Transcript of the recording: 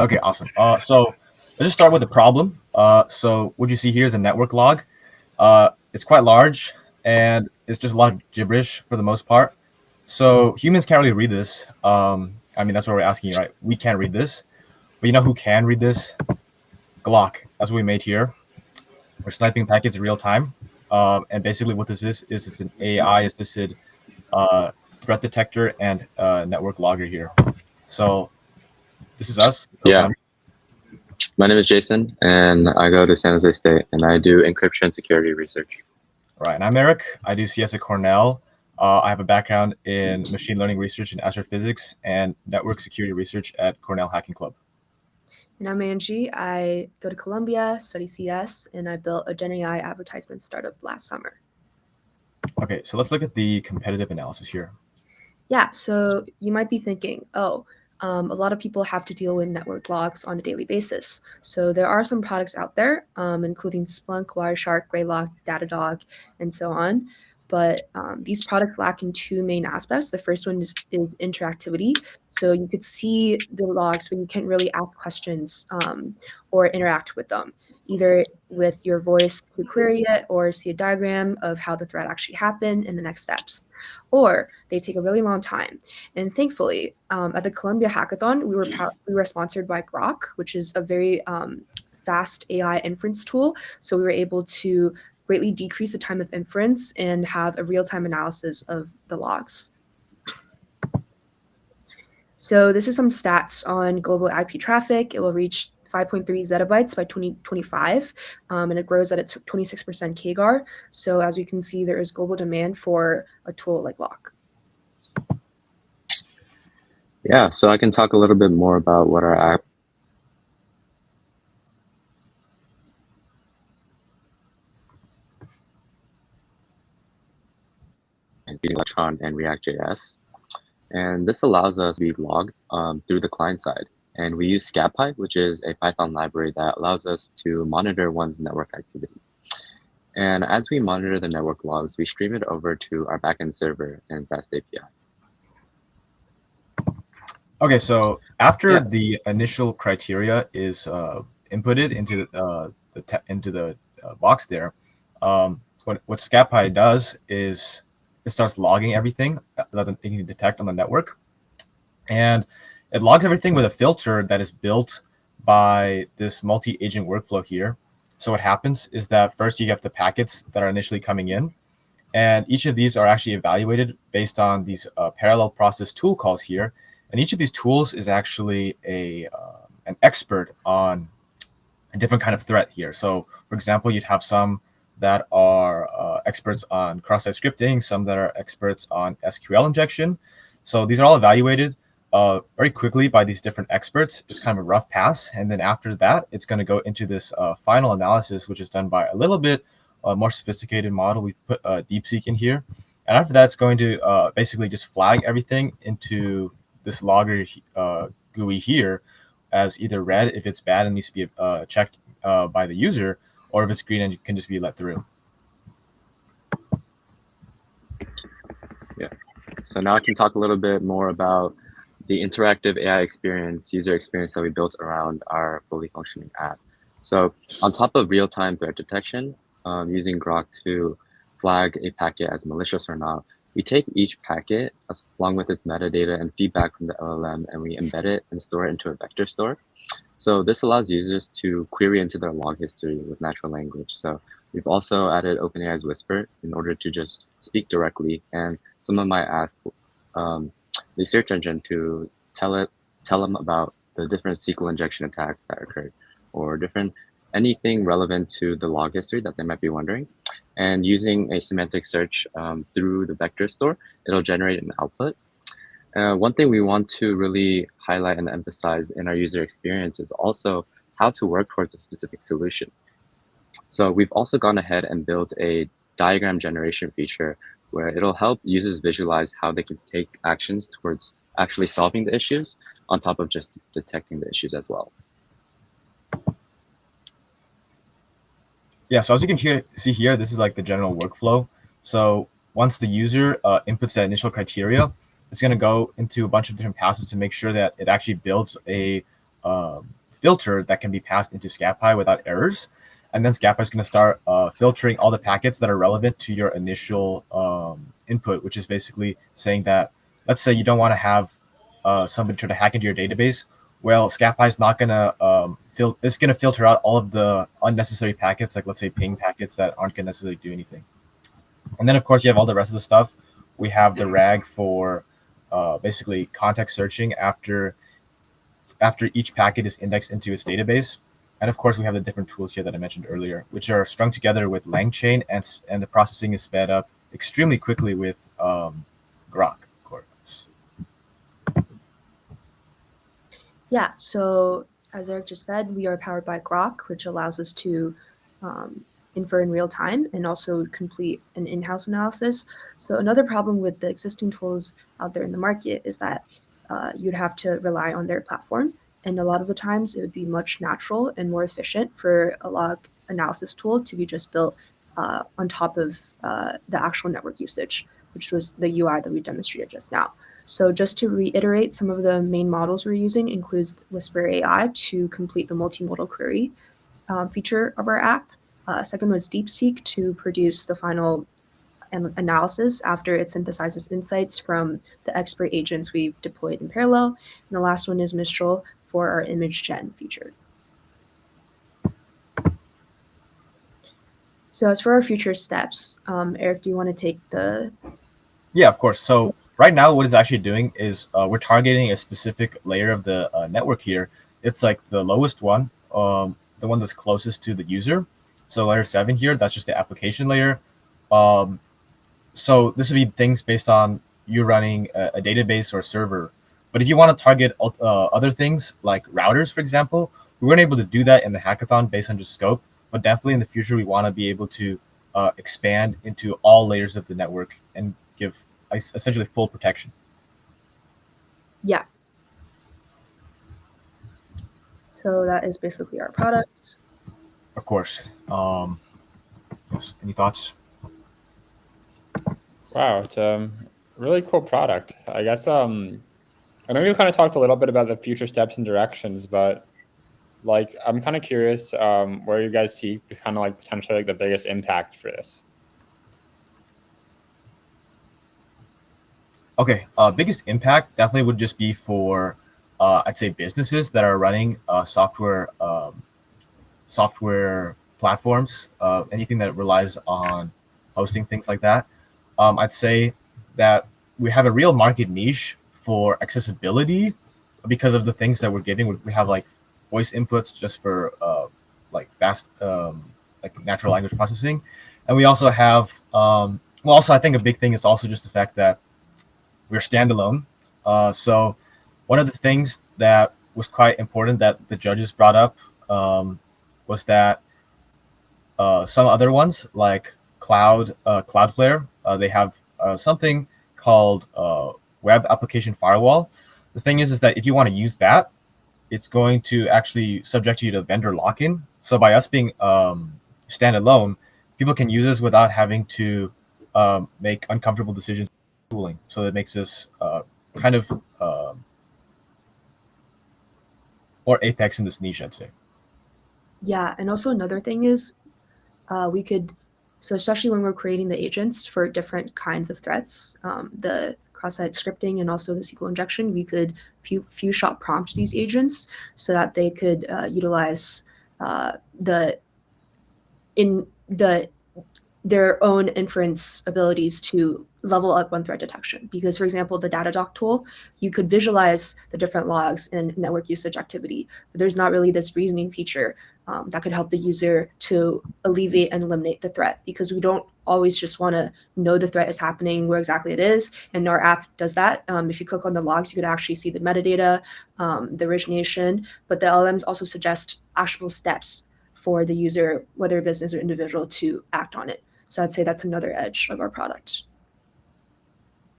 Okay, awesome. So let's just start with the problem. So what you see here is a network log. It's quite large and it's just a lot of gibberish for the most part. So humans can't really read this. I mean, that's what we're asking, right? We can't read this. But you know who can read this? Gloq. That's what we made here. We're sniping packets in real time. And basically what this is it's an AI assisted uh, threat detector and network logger here. So this is us, Yeah, co-founder. my name is Jason, and I go to San Jose State, and I do encryption security research. Right, and I'm Eric. I do CS at Cornell. I have a background in machine learning research in astrophysics and network security research at Cornell Hacking Club. And I'm Angie. I go to Columbia, study CS, and I built a Gen AI advertisement startup last summer. Okay, so let's look at the competitive analysis here. Yeah, so you might be thinking, a lot of people have to deal with network logs on a daily basis. So there are some products out there, including Splunk, Wireshark, Greylock, Datadog, and so on. But these products lack in two main aspects. The first one is interactivity. So you could see the logs, but you can't really ask questions or interact with them, either with your voice to query it or see a diagram of how the threat actually happened and the next steps. Or they take a really long time. And thankfully, at the Columbia Hackathon, we were sponsored by Gloq, which is a very fast AI inference tool. So we were able to greatly decrease the time of inference and have a real-time analysis of the logs. So this is some stats on global IP traffic. It will reach 5.3 zettabytes by 2025, and it grows at its 26% CAGR. So as we can see, there is global demand for a tool like Gloq. Yeah, so I can talk a little bit more about what our app and using Electron and React.js. And this allows us to be logged through the client side. And we use ScatPy, which is a Python library that allows us to monitor one's network activity. And as we monitor the network logs, we stream it over to our backend server in Fast API. Okay, so after Yes. the initial criteria is inputted into the box there, what ScatPy does is it starts logging everything that it can detect on the network, and it logs everything with a filter that is built by this multi-agent workflow here. So what happens is that first you have the packets that are initially coming in, and each of these are actually evaluated based on these parallel process tool calls here. And each of these tools is actually an expert on a different kind of threat here. So, for example, you'd have some that are experts on cross-site scripting, some that are experts on SQL injection. So these are all evaluated very quickly by these different experts. It's kind of a rough pass. And then after that, it's going to go into this final analysis, which is done by a little bit more sophisticated model. We put DeepSeek in here. And after that, it's going to basically just flag everything into this logger GUI here as either red if it's bad and needs to be checked by the user, or if it's green and it can just be let through. Yeah. So now I can talk a little bit more about the interactive AI experience, user experience that we built around our fully functioning app. So on top of real-time threat detection, using Grok to flag a packet as malicious or not, we take each packet along with its metadata and feedback from the LLM, and we embed it and store it into a vector store. So this allows users to query into their log history with natural language. So we've also added OpenAI's Whisper in order to just speak directly, and someone might ask the search engine to tell them about the different SQL injection attacks that occurred, or anything relevant to the log history that they might be wondering. And using a semantic search through the vector store, it'll generate an output. One thing we want to really highlight and emphasize in our user experience is also how to work towards a specific solution. So we've also gone ahead and built a diagram generation feature where it'll help users visualize how they can take actions towards actually solving the issues on top of just detecting the issues as well. Yeah, so as you can see here, this is like the general workflow. So once the user inputs that initial criteria, it's going to go into a bunch of different passes to make sure that it actually builds a filter that can be passed into ScapPy without errors. And then ScapPy is going to start filtering all the packets that are relevant to your initial input, which is basically saying that, let's say you don't want to have somebody try to hack into your database. Well, ScapPy is not going to it's going to filter out all of the unnecessary packets, like let's say ping packets that aren't going to necessarily do anything. And then, of course, you have all the rest of the stuff. We have the RAG for basically context searching after each packet is indexed into its database. And of course, we have the different tools here that I mentioned earlier, which are strung together with LangChain, and the processing is sped up extremely quickly with Gloq, of course. Yeah, so as Eric just said, we are powered by Gloq, which allows us to infer in real time and also complete an in-house analysis. So another problem with the existing tools out there in the market is that you'd have to rely on their platform. And a lot of the times it would be much natural and more efficient for a log analysis tool to be just built on top of the actual network usage, which was the UI that we demonstrated just now. So just to reiterate, some of the main models we're using includes Whisper AI to complete the multimodal query feature of our app. Second was DeepSeek to produce the final analysis after it synthesizes insights from the expert agents we've deployed in parallel. And the last one is Mistral for our image gen feature. So as for our future steps, Eric, do you want to take the... Yeah, of course. So right now, what it's actually doing is we're targeting a specific layer of the network here. It's like the lowest one, the one that's closest to the user. So layer 7 here, that's just the application layer. So this would be things based on you running a database or server. But if you want to target other things like routers, for example, we weren't able to do that in the hackathon based on just scope. But definitely in the future, we want to be able to expand into all layers of the network and give essentially full protection. Yeah. So that is basically our product. Of course. Yes. Any thoughts? Wow, it's a really cool product. I guess I know you kind of talked a little bit about the future steps and directions, but like I'm kind of curious where you guys see kind of like potentially like the biggest impact for this. Okay, biggest impact definitely would just be for I'd say businesses that are running software platforms, anything that relies on hosting, things like that. I'd say that we have a real market niche for accessibility because of the things that we're giving. We have like voice inputs just for like fast like natural language processing, and we also have also I think a big thing is also just the fact that we're standalone. So one of the things that was quite important that the judges brought up was that some other ones like Cloudflare, they have something called Web Application Firewall. The thing is that if you want to use that, it's going to actually subject you to vendor lock-in. So by us being standalone, people can use us without having to make uncomfortable decisions. Tooling. So that makes us kind of more apex in this niche, I'd say. Yeah, and also another thing is we could, so especially when we're creating the agents for different kinds of threats, the cross-site scripting and also the SQL injection, we could few shot prompt these agents so that they could utilize their own inference abilities to level up on threat detection. Because, for example, the Datadog tool, you could visualize the different logs in network usage activity, but there's not really this reasoning feature that could help the user to alleviate and eliminate the threat, because we don't always just want to know the threat is happening, where exactly it is, and our app does that. If you click on the logs, you could actually see the metadata, the origination, but the LLMs also suggest actionable steps for the user, whether business or individual, to act on it. So I'd say that's another edge of our product.